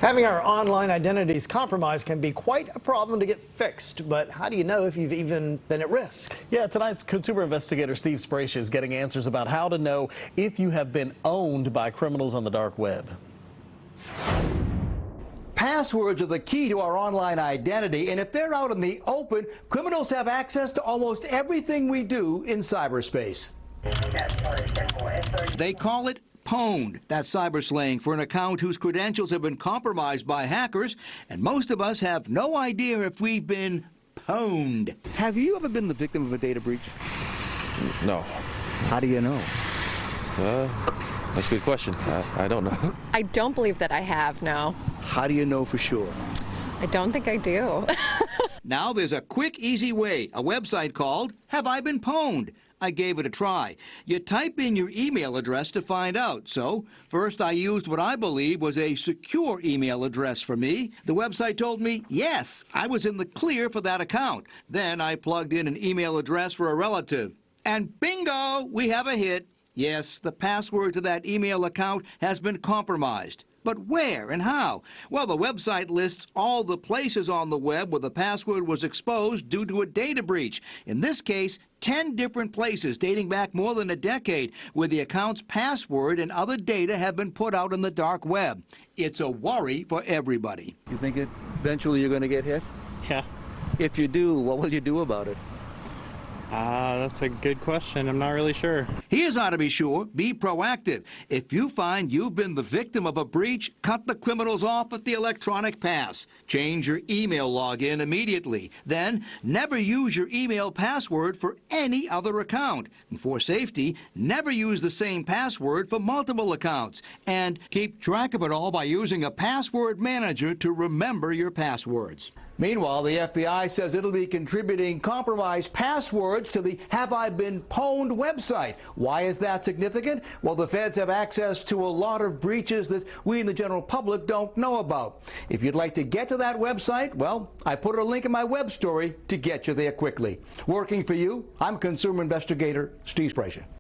Having our online identities compromised can be quite a problem to get fixed, but how do you know if you've even been at risk? Yeah, tonight's consumer investigator Steve Spraccia is getting answers about how to know if you have been owned by criminals on the dark web. Passwords are the key to our online identity, and if they're out in the open, criminals have access to almost everything we do in cyberspace. They call it pwned. That's cyber slang for an account whose credentials have been compromised by hackers, and most of us have no idea if we've been pwned. Have you ever been the victim of a data breach? No. How do you know? That's a good question. I don't know. I don't believe that I have, no. How do you know for sure? I don't think I do. Now there's a quick, easy way, a website called Have I Been Pwned? I gave it a try. You type in your email address to find out. So, first I used what I believe was a secure email address for me. The website told me, yes, I was in the clear for that account. Then I plugged in an email address for a relative. And bingo, we have a hit. Yes, the password to that email account has been compromised. But where and how? Well, the website lists all the places on the web where the password was exposed due to a data breach. In this case, 10 different places dating back more than a decade where the account's password and other data have been put out on the dark web. It's a worry for everybody. You think eventually you're going to get hit? Yeah. If you do, what will you do about it? That's a good question. I'm not really sure. Here's how to be sure. Be proactive. If you find you've been the victim of a breach, cut the criminals off at the electronic pass. Change your email login immediately. Then, never use your email password for any other account. And for safety, never use the same password for multiple accounts. And keep track of it all by using a password manager to remember your passwords. Meanwhile, the FBI says it'll be contributing compromised passwords to the Have I Been Pwned website. Why is that significant? Well, the feds have access to a lot of breaches that we in the general public don't know about. If you'd like to get to that website, well, I put a link in my web story to get you there quickly. Working for you, I'm consumer investigator Steve Spraccia.